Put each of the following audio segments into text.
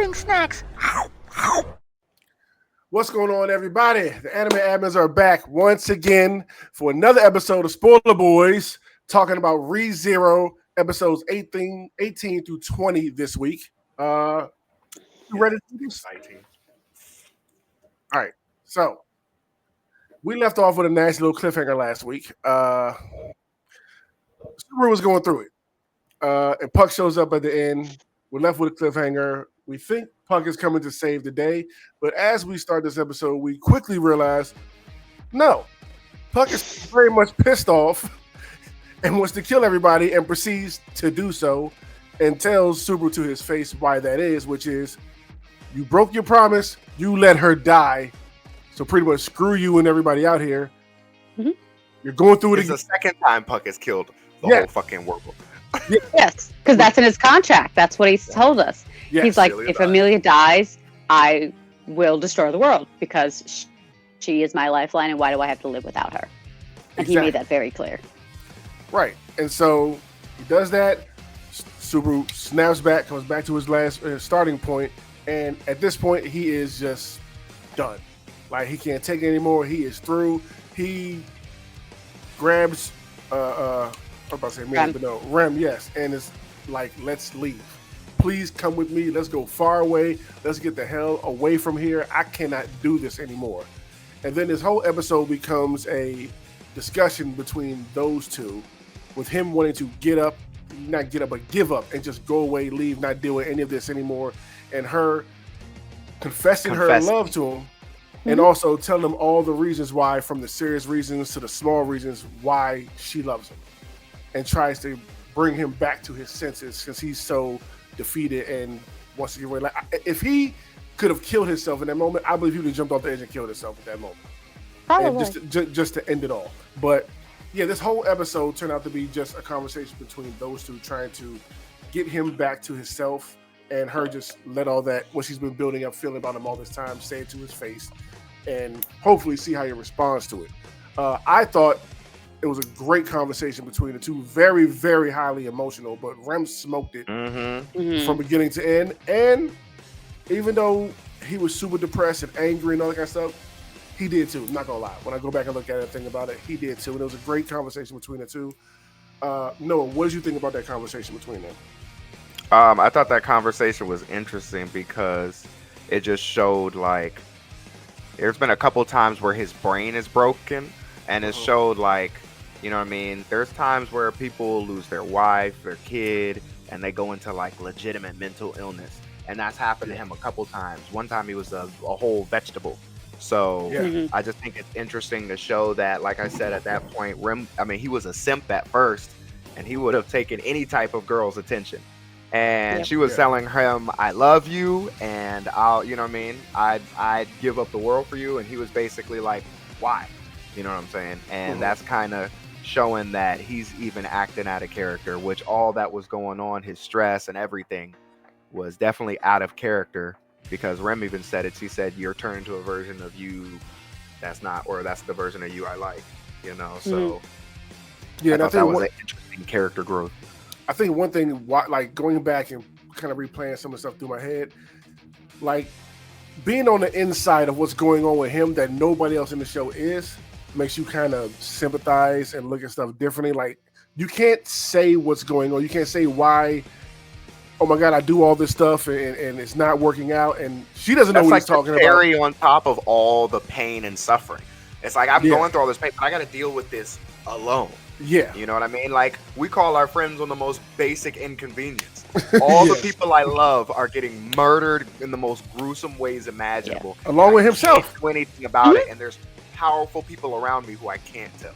pudding snacks. What's going on, everybody? The anime admins are back once again for another episode of Spoiler Boys, talking about ReZero episodes 18 through 20 this week. You ready to do this? All right. So we left off with a nice little cliffhanger last week. Subaru was going through it. And Puck shows up at the end. We're left with a cliffhanger. We think Puck is coming to save the day, but as we start this episode, we quickly realize, no, Puck is very much pissed off and wants to kill everybody and proceeds to do so and tells Subaru to his face why that is, which is, you broke your promise, you let her die, so pretty much screw you and everybody out here. Mm-hmm. You're going through it again. It's the second time Puck has killed the whole fucking world. Yes, because that's in his contract. That's what he's told us. Yes, he's like, if Amelia dies, I will destroy the world because she is my lifeline, and why do I have to live without her? And he made that very clear. Right, and so he does that. Subaru snaps back, comes back to his last starting point, and at this point, he is just done. Like, he can't take it anymore. He is through. He grabs I'm about to say Rem. But no, Rem, yes. And it's like, let's leave. Please come with me. Let's go far away. Let's get the hell away from here. I cannot do this anymore. And then this whole episode becomes a discussion between those two, with him wanting to give up and just go away, leave, not deal with any of this anymore. And her confessing her love to him. And also telling him all the reasons why, from the serious reasons to the small reasons why she loves him. And tries to bring him back to his senses since he's so defeated and wants to get away. Like, if he could have killed himself in that moment, I believe he would have jumped off the edge and killed himself at that moment. Probably. And just to end it all. But yeah, this whole episode turned out to be just a conversation between those two, trying to get him back to himself, and her just let all that, what she's been building up, feeling about him all this time, say it to his face, and hopefully see how he responds to it. I thought it was a great conversation between the two, very, very highly emotional, but Rem smoked it from beginning to end. And even though he was super depressed and angry and all that kind of stuff, he did too. I'm not gonna lie. When I go back and look at it and think about it, he did too. And it was a great conversation between the two. Noah, what did you think about that conversation between them? I thought that conversation was interesting because it just showed, like, there's been a couple times where his brain is broken, and it showed, like, you know what I mean? There's times where people lose their wife, their kid, and they go into, like, legitimate mental illness. And that's happened to him a couple times. One time he was a whole vegetable. So I just think it's interesting to show that, like I said, at that point, he was a simp at first, and he would have taken any type of girl's attention. And she was telling him, I love you, and I'll, you know what I mean? I'd give up the world for you. And he was basically like, why? You know what I'm saying? And that's kind of showing that he's even acting out of character, which all that was going on, his stress and everything, was definitely out of character, because Rem even said it. She said, you're turning to a version of you that's the version of you I like, you know? So I thought that was an interesting character growth. I think one thing, like, going back and kind of replaying some of the stuff through my head, like, being on the inside of what's going on with him that nobody else in the show is, makes you kind of sympathize and look at stuff differently. Like, you can't say what's going on. You can't say why, oh my God, I do all this stuff and it's not working out. And she doesn't know what he's talking about. Cherry on top of all the pain and suffering. It's like, I'm going through all this pain, but I got to deal with this alone. Yeah. You know what I mean? Like, we call our friends on the most basic inconvenience. All the people I love are getting murdered in the most gruesome ways imaginable. Yeah. Along with himself. Can't do anything about it, and there's powerful people around me who I can't tell.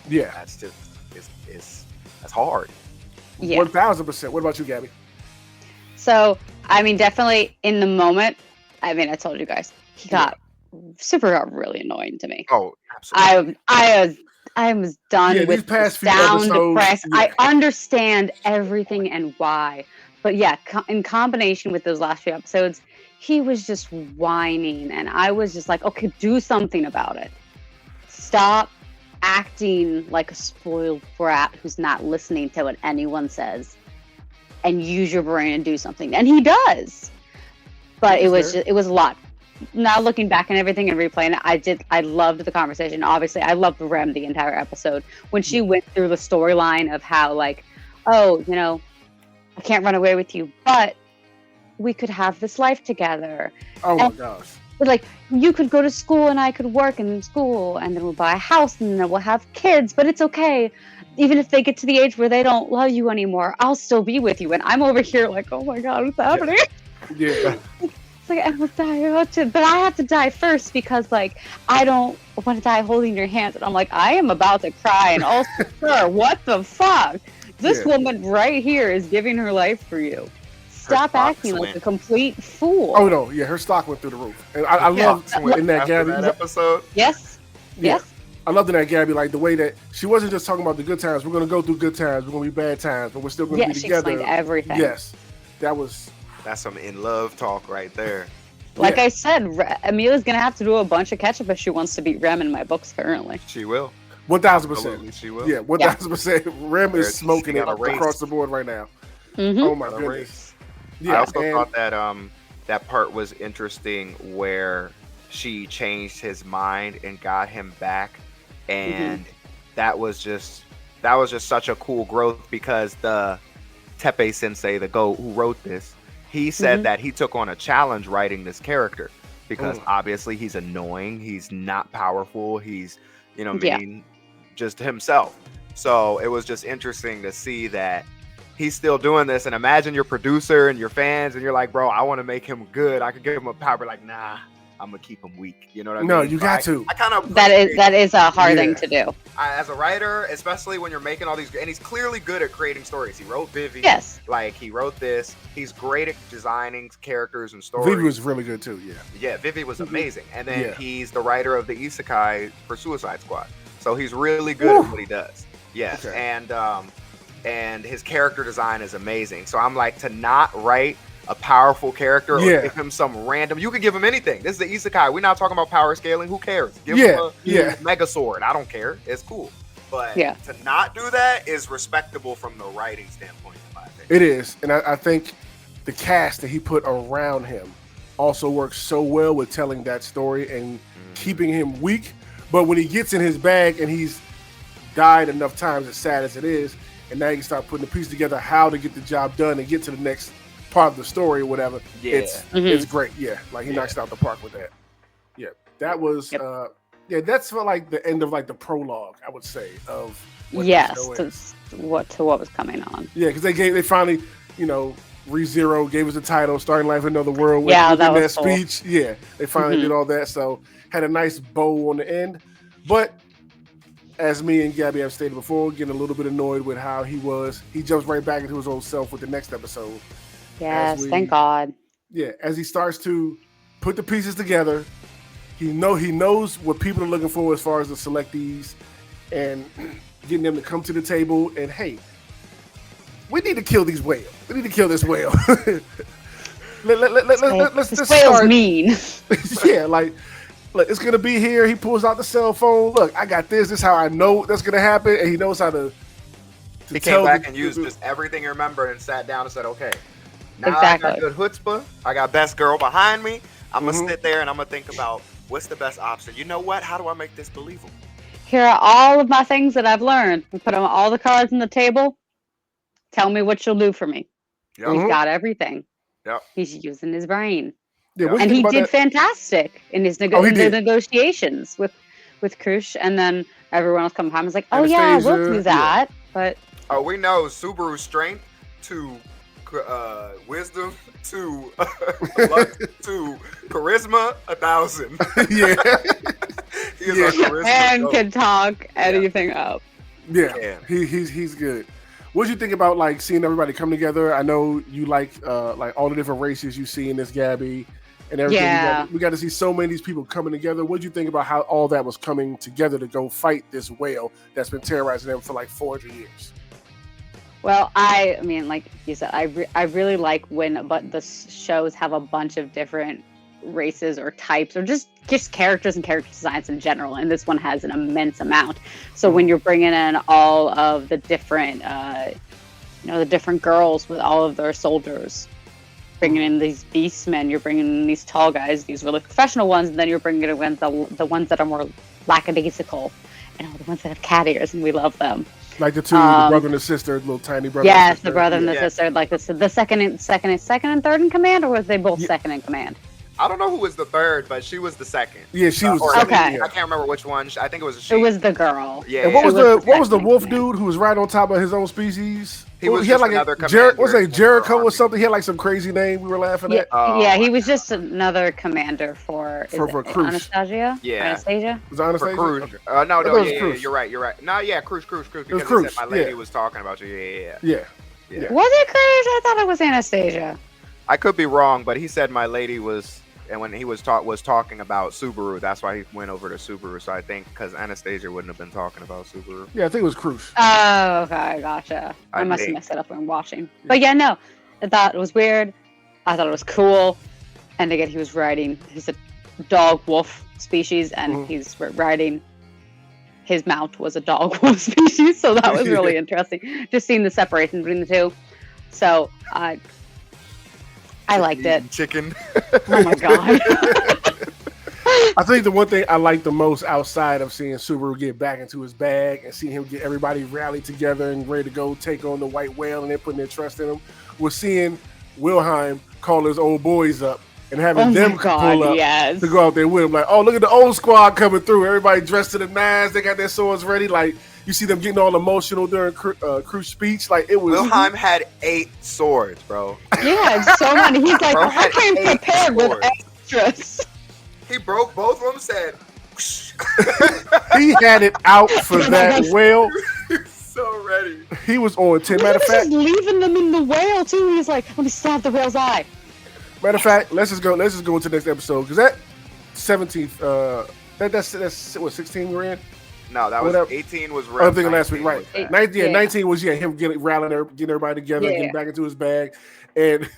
Yeah. That's just, that's hard. Yeah. 1000%. What about you, Gabby? So, I mean, definitely in the moment, I mean, I told you guys, Super got really annoying to me. Oh, absolutely. I was done with past few down episodes, depressed. I understand everything and why, but yeah, in combination with those last few episodes, he was just whining, and I was just like, okay, do something about it. Stop acting like a spoiled brat who's not listening to what anyone says, and use your brain and do something. And he does. but it Is was there? just, it was a lot. Now looking back and everything and replaying it, I loved the conversation. Obviously, I loved Rem the entire episode when she went through the storyline of how like, oh, you know, I can't run away with you, but we could have this life together. Oh my And- gosh. But like, you could go to school and I could work in school, and then we'll buy a house and then we'll have kids. But it's okay, even if they get to the age where they don't love you anymore, I'll still be with you. And I'm over here like, oh my god, what's happening? Yeah. It's like I will die, but I have to die first because like I don't want to die holding your hands. And I'm like, I am about to cry. And also, sir, what the fuck? This Yeah. woman right here is giving her life for you. Stop stock acting like went. a complete fool. Oh no, yeah, her stock went through the roof, and I love in that After Gabby. that episode. Yes. Yeah. Yes. I loved in that Gabby, like the way that she wasn't just talking about the good times. We're gonna go through good times. We're gonna be bad times, but we're still gonna Yeah, be she together. explained everything. Yes, that was. That's some in love talk right there. Like yeah. I said, Amelia's gonna have to do a bunch of catch-up if she wants to beat Rem in my books currently. She will. 1,000%. Absolutely, she will. Yeah, 1,000%. Rem She is smoking it got a race. across the board right now. Mm-hmm. Oh my Got a goodness. race. Yeah, I also and- thought that that part was interesting where she changed his mind and got him back, and that was just such a cool growth because the Teppei Sensei, the GOAT who wrote this, he said Mhm. that he took on a challenge writing this character because Mm. obviously he's annoying, he's not powerful, he's Yeah. just himself. So it was just interesting to see that he's still doing this. And imagine your producer and your fans, and you're like, bro, I want to make him good. I could give him a power. Like, nah, I'm gonna keep him weak. You know what I mean? No, you So got to. I kind of That is a hard thing Yeah. to do. as a writer, especially when you're making all these, and he's clearly good at creating stories. He wrote Vivi. Yes. Like he wrote this. He's great at designing characters and stories. Vivi was really good too. Yeah. Yeah, Vivi was amazing. And then Yeah. he's the writer of the Isekai for Suicide Squad. So he's really good Woo. at what he does. Yes. Okay. And his character design is amazing. So I'm like, to not write a powerful character or Yeah. give him some random, you could give him anything. This is the Isekai. We're not talking about power scaling. Who cares? Give him a Yeah. mega sword. I don't care. It's cool. But Yeah. to not do that is respectable from the writing standpoint, in my opinion. It is, and I think the cast that he put around him also works so well with telling that story and keeping him weak. But when he gets in his bag and he's died enough times, as sad as it is, and now you can start putting the piece together how to get the job done and get to the next part of the story or whatever. Yeah. It's great. Yeah, like he Yeah. knocks it out the park with that. Yeah, that was Yep. that's for like the end of like the prologue, I would say, of what Yes. the show To is. what was coming on. Yeah, because they finally, ReZero gave us the title, Starting Life in Another World. Yeah, that in was cool. speech. Yeah, they finally Mhm. did all that. So had a nice bow on the end. But as me and Gabby have stated before, getting a little bit annoyed with how he was. He jumps right back into his old self with the next episode. Yes. we- Thank God. Yeah, as he starts to put the pieces together, he knows what people are looking for as far as the selectees and getting them to come to the table and hey, we need to kill these whales. We need to kill this whale. Let's This just whale's start. mean. Yeah, like look, it's gonna be here. He pulls out the cell phone. Look, I got this. This is how I know that's gonna happen, and he knows how to. He tell came back the- and used just everything he remembered and sat down and said, okay, now Exactly. I got good chutzpah. I got best girl behind me. I'm going Mhm. to sit there and I'm going to think about what's the best option. You know what? How do I make this believable? Here are all of my things that I've learned. We put all the cards on the table. Tell me what you'll do for me. Yep. Mhm. He's got everything. Yep. He's using his brain. Yeah, what do you And think he about did that? fantastic in his Oh, he in the did. negotiations with Krush, and then everyone else come behind was like, "Oh yeah, we'll Anastasia, do that." But Oh, we know Subaru's strength to wisdom to luck to charisma 1,000. Yeah, He is Yeah. a charisma man goat. can talk anything up. yeah, Yeah. he's good. What do you think about like seeing everybody come together? I know you like all the different races you see in this Gabby and everything. Yeah. We got to see so many of these people coming together. What do you think about how all that was coming together to go fight this whale that's been terrorizing them for like 400 years? Well, I mean, like you said, I really like when the shows have a bunch of different races or types or just characters and character designs in general, and this one has an immense amount. So when you're bringing in all of the different the different girls with all of their soldiers, bringing in these beastmen, you're bringing in these tall guys, these really professional ones, and then you're bringing in the ones that are more lackadaisical, and all the ones that have cat ears, and we love them. Like the two, the brother and the sister, little tiny brother. Yes, and sister. the brother and the sister, like the second and third in command, or was they both second in command? I don't know who was the third, but she was the second. Yeah, she was. Or Okay. I can't remember which one. I think it was a she. It was the girl. Yeah. And what was the second wolf in dude who was right on top of his own species? He was had just like another what's commander. it, Jericho or something? He had like some crazy name we were laughing at. Yeah, he was just another commander for Cruise. Anastasia. Yeah. Anastasia. Was it Anastasia? For Cruz. Okay. No, I thought it was Cruz. you're right. No, yeah, Cruz. Because he Cruz, said my lady yeah. was talking about you. Yeah. Yeah. Was it Cruz? I thought it was Anastasia. I could be wrong, but he said my lady was, and when he was talking about Subaru, that's why he went over to Subaru. So I think because Anastasia wouldn't have been talking about Subaru. Yeah, I think it was Cruz. Oh, okay, gotcha. I I must have think. messed it up when watching. But yeah, no, I thought it was weird. I thought it was cool. And again, he was riding. He's a dog wolf species, and he's riding. His mount was a dog wolf species, so that was really interesting. Just seeing the separation between the two. So I liked it. Chicken. Oh my god. I think the one thing I liked the most outside of seeing Subaru get back into his bag and seeing him get everybody rallied together and ready to go take on the white whale and they're putting their trust in him was seeing Wilhelm call his old boys up and having Oh them my God, pull up yes. to go out there with him. Like, oh, look at the old squad coming through. Everybody dressed to the nines. They got their swords ready. Like, you see them getting all emotional during Cruz's speech. Like, it was... Wilhelm had 8 swords, bro. Yeah, it's so funny. He's like, Bro I had came 8 prepared with swords. extras. He broke both of them. Said, He had it out for that whale. so ready. He was on 10. He Matter of was fact, just leaving them in the whale too. He's like, let me stab the whale's eye. let's just go into the next episode because that 17th, that's what 16 we're in. No, that was Whatever. 18 was I red. was thinking last week, right? 19 19 was him getting everybody together, Yeah. getting back into his bag, and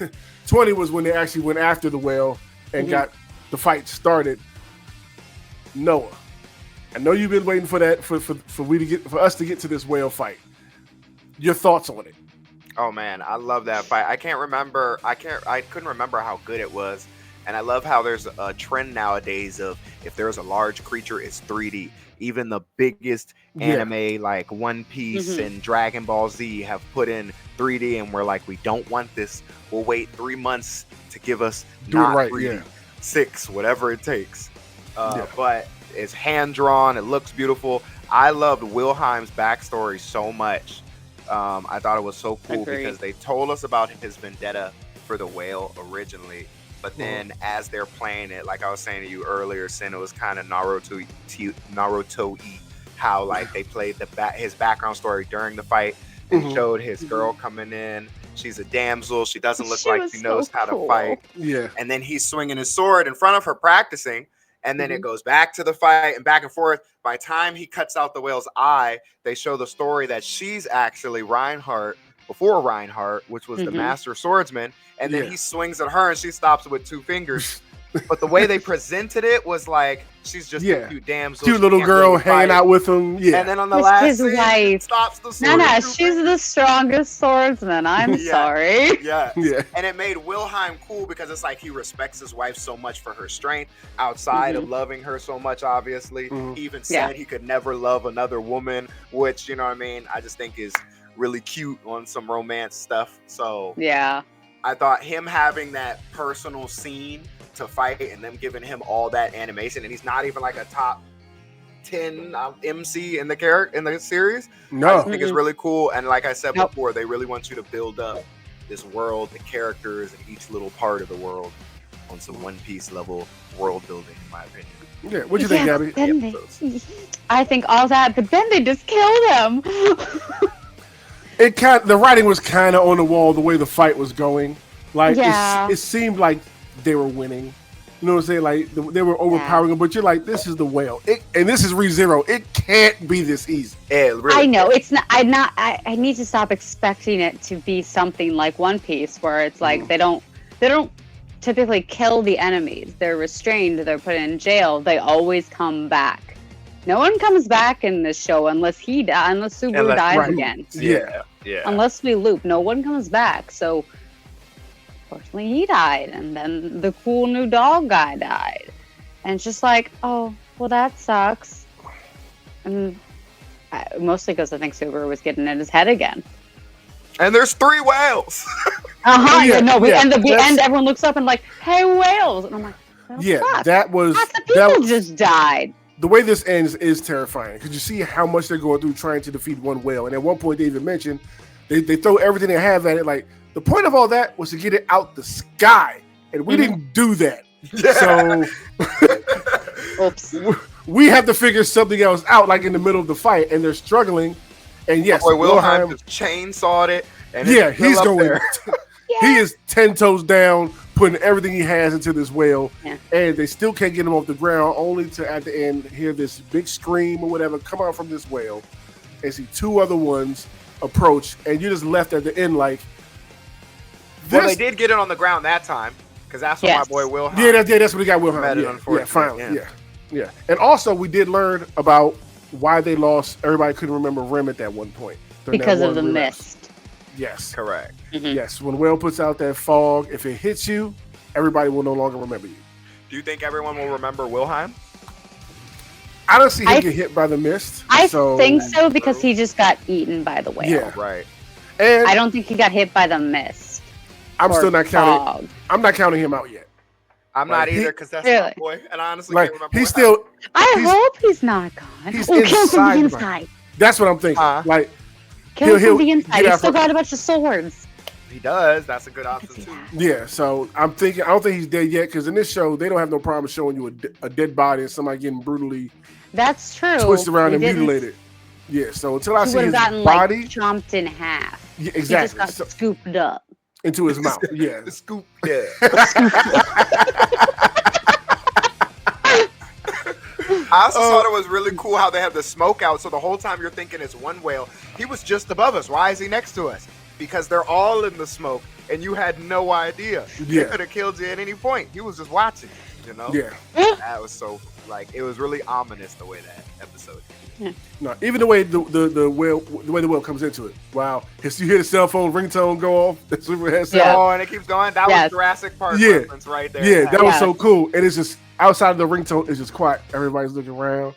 20 was when they actually went after the whale and got the fight started. Noah, I know you've been waiting for that for us to get to this whale fight. Your thoughts on it? Oh man, I love that fight. I couldn't remember how good it was. And I love how there's a trend nowadays of if there's a large creature, it's 3D. Even the biggest anime like One Piece and Dragon Ball Z have put in 3D, and we're like, we don't want this. We'll wait 3 months to give us Do it not right, 3D, yeah. 6, whatever it takes. But it's hand drawn. It looks beautiful. I loved Wilhelm's backstory so much. I thought it was so cool because they told us about his vendetta for the whale originally. But then as they're playing it, like I was saying to you earlier, Sin, it was kind of Naruto-y, how like they played his background story during the fight and showed his girl coming in. She's a damsel. She doesn't look like she knows how to fight. Yeah. And then he's swinging his sword in front of her practicing. And then it goes back to the fight and back and forth. By the time he cuts out the whale's eye, they show the story that she's actually Reinhardt, before Reinhardt, which was the master swordsman. And then he swings at her and she stops with 2 fingers. But the way they presented it was like she's just a cute damsel. Cute little girl hanging out with him. Yeah. And then on the last his scene, wife. stops the sword. No, with 2 she's fingers. the strongest swordsman. I'm sorry. Yeah. Yeah. And it made Wilhelm cool because it's like he respects his wife so much for her strength outside of loving her so much, obviously. He even said he could never love another woman, which, you know what I mean, I just think is really cute on some romance stuff. So Yeah. I thought him having that personal scene to fight and them giving him all that animation, and he's not even like a top 10 MC in the series. No. I just think it's really cool. And like I said before, they really want you to build up this world, the characters, and each little part of the world on some One Piece level world building, in my opinion. Yeah. What do you think, Gabby? Then I think all that, but then they just killed him. The writing was kind of on the wall the way the fight was going. Like it seemed like they were winning. You know what I'm saying? Like they were overpowering him, but you're like, this is the whale, and this is ReZero. It can't be this easy. Yeah, really. I know it's not. I need to stop expecting it to be something like One Piece, where it's like they don't typically kill the enemies. They're restrained. They're put in jail. They always come back. No one comes back in this show unless Subaru dies again. Yeah. Unless we loop, no one comes back. So unfortunately he died, and then the cool new dog guy died, and it's just like, oh, well, that sucks. And mostly because I think Subaru was getting in his head again. And there's 3 whales. Yeah, no, we end. that's- Everyone looks up and like, hey, whales, and I'm like, oh, Yeah, fuck. that was Half the that people was, just died. the way this ends is terrifying because you see how much they're going through trying to defeat one whale. And at one point, they even mentioned they throw everything they have at it. Like the point of all that was to get it out the sky, and we didn't do that. So Oops. we have to figure something else out, like in the middle of the fight, and they're struggling. And yes, Boy, Wilhelm Wilhelm, just chainsawed it. And yeah, it's still he's up going. there. He is 10 toes down, putting everything he has into this whale, Yeah. and they still can't get him off the ground. Only to at the end hear this big scream or whatever come out from this whale, and see 2 other ones approach, and you're just left at the end like. Well, This, they did get it on the ground that time because that's when Yes. my boy Wilhelm. that's what he got Wilhelm. Met it, Yeah, unfortunately, finally, yeah. yeah. And also we did learn about why they lost. Everybody couldn't remember Rem at that one point during that Because of one the relapse. mist. Yes, Correct. yes. When whale puts out that fog, if it hits you, everybody will no longer remember you. Do you think everyone will remember Wilhelm? I don't see him I- get hit by the mist. I so, think so because he just got eaten by the whale. Yeah. Right. And I don't think he got hit by the mist. I'm or still not counting. fog. I'm not counting him out yet. I'm Like, not he- either because that's Really? my boy, and I honestly Like can't remember. he's what happened. still. I He's- hope he's not gone. he's Oh, kill from inside the the inside. That's what I'm thinking. Like Kill He'll- from the he'll inside. get He's out still from- got a bunch of swords. He does. That's a good I can option see too. that. yeah. So I'm thinking. I don't think he's dead yet because in this show they don't have no problem showing you a dead body and somebody getting brutally That's true. twisted around We and didn't- mutilated. Yeah. So until I He see would his have gotten body, like chomped in half. yeah, He just exactly, got so, scooped up. into his mouth. Yeah. The scoop. Yeah. I also thought it was really cool how they have the smoke out. So the whole time you're thinking it's one whale. He was just above us. Why is he next to us? Because they're all in the smoke, and you had no idea. He Yeah. could have killed you at any point. He was just watching. You know. Yeah. That was so it was really ominous the way that episode. No, even the way the whale comes into it. Wow. You hear the cell phone ringtone go off. The super headset. Yeah. Oh, and it keeps going. That Yes. was Jurassic Park Yeah. reference right there. Yeah, that was Yeah. so cool. And it's just outside of the ringtone, it's just quiet. Everybody's looking around.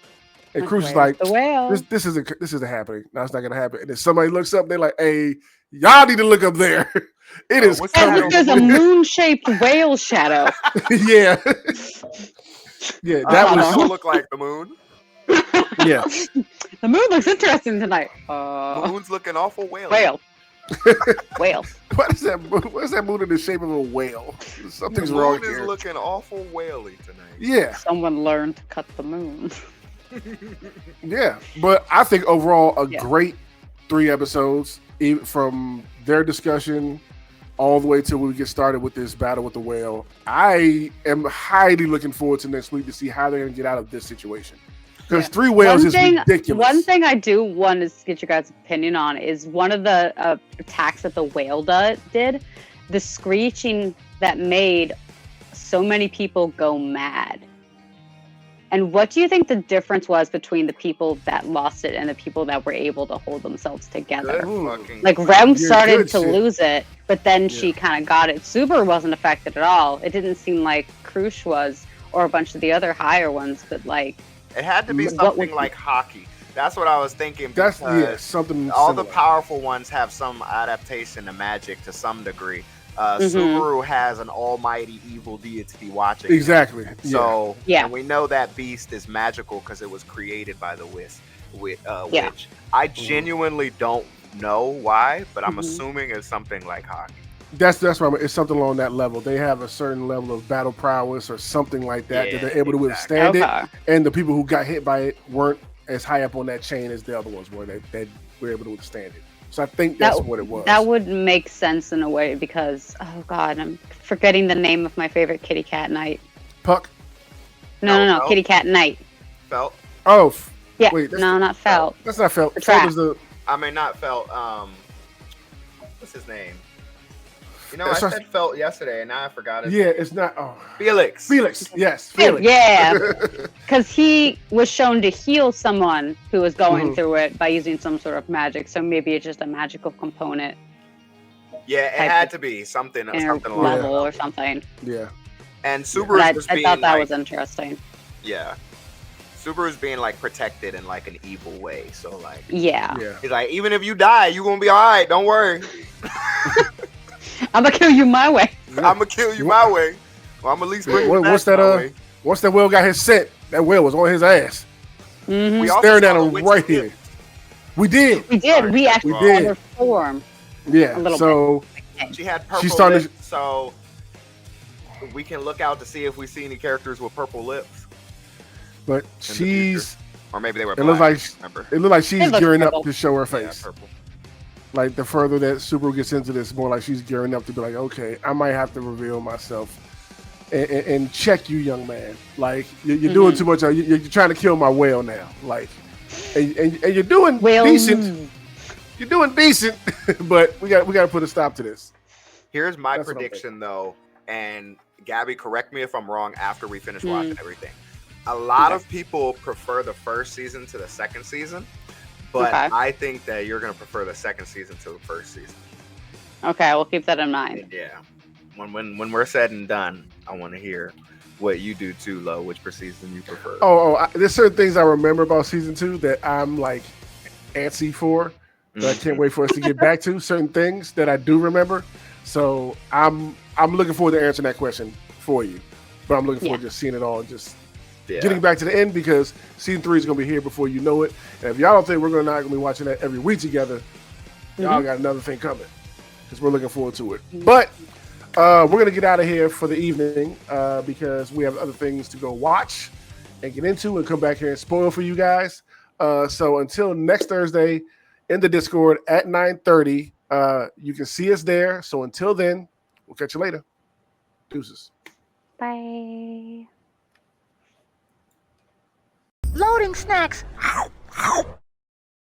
And Cruz is like, the whale. this isn't happening. That's not gonna happen. And then somebody looks up, they're like, hey, y'all need to look up there. It is what's And that? coming. there's a moon-shaped whale shadow. Yeah. Yeah, that That was don't look like the moon. yeah. The moon looks interesting tonight. The moon's looking awful whale. Whale. Whale. What is that? What is that moon in the shape of a whale? The Something's wrong moon is here. looking awful whaley tonight. Yeah, Someone learned to cut the moon. yeah. But I think overall a Yeah. great 3 episodes, even from their discussion all the way till we get started with this battle with the whale. I am highly looking forward to next week to see how they're going to get out of this situation. Because Yeah. 3 whales is ridiculous. One thing I do want to get your guys' opinion on is one of the attacks that the whale did, the screeching that made so many people go mad. And what do you think the difference was between the people that lost it and the people that were able to hold themselves together? Good fucking. Like Rem Yeah, started good to shit. lose it, but then she Yeah. kind of got it. Subaru wasn't affected at all. It didn't seem like Krush was, or a bunch of the other higher ones, but like, It had to be What something would- like hockey. That's what I was thinking. That's because something. all the similar. powerful ones have some adaptation to magic to some degree. Mhm. Subaru has an almighty evil deity watching. him. Exactly. So Yeah. and we know that beast is magical because it was created by the Yeah. witch. I genuinely don't know why, but I'm Mhm. assuming it's something like hockey. That's what it's something along that level. They have a certain level of battle prowess or something like that Yeah, that they're able to exactly. withstand it. okay. And the people who got hit by it weren't as high up on that chain as the other ones were. They were able to withstand it. So I think that's what it was. That would make sense in a way because, oh God, I'm forgetting the name of my favorite kitty cat night. Puck. No, No. kitty cat night. Felt. Oh, Yeah, wait, that's no, not felt. that's not felt. The Felt trap. is the I mean, not felt. What's his name? You know, I It's not- said felt yesterday, and now I forgot it. yeah. It's not. Oh, Felix. Felix. Yes, Felix. Yeah, because he was shown to heal someone who was going Mhm. through it by using some sort of magic. So maybe it's just a magical component. Yeah, it type had of to be something inner along level those or lines. something. Yeah. And But Subaru's just I being thought that like, was interesting. yeah, Subaru's being like protected in like an evil way. So like, Yeah. Yeah. he's like, even if you die, you gonna be all right. Don't worry. I'm gonna kill you my way. I'm gonna kill you my way. Well, I'm at least bring you back Once that my way. once that whale got his scent, that whale was on his ass. Mhm. We also Staring at saw the him witch's right gift. here. We did. We did. We actually We saw did. her form. Yeah. A little So She had purple She's starting lips, so we can look out to see if we see any characters with purple lips. but the she's Or maybe they were it looks black. like Remember? it looked like she's It looks gearing purple. up to show her Yeah, face. purple. Like the further that Subaru gets into this, more like she's gearing up to be like, okay, I might have to reveal myself and check you, young man. Like you're doing too much. You're trying to kill my whale now. Like, and you're doing Well, decent. You're doing decent, but we got to put a stop to this. Here's my That's what I'm prediction, though, and Gabby, correct me if I'm wrong after we finish Hmm. watching everything. A lot of people prefer the first season to the second season, but Okay. I think that you're going to prefer the second season to the first season. Okay, we'll keep that in mind. Yeah. When we're said and done, I want to hear what you do too, Lo. Which season you prefer? There's certain things I remember about season 2 that I'm like antsy for. That I can't wait for us to get back to certain things that I do remember. So I'm looking forward to answering that question for you. But I'm looking forward to just seeing it all and just getting back to the end because season 3 is gonna be here before you know it. And if y'all don't think we're not gonna be watching that every week together, y'all got another thing coming because we're looking forward to it. But we're gonna get out of here for the evening because we have other things to go watch and get into and come back here and spoil for you guys. So until next Thursday in the Discord at 9:30, you can see us there. So until then, we'll catch you later. Deuces. Bye. Loading snacks.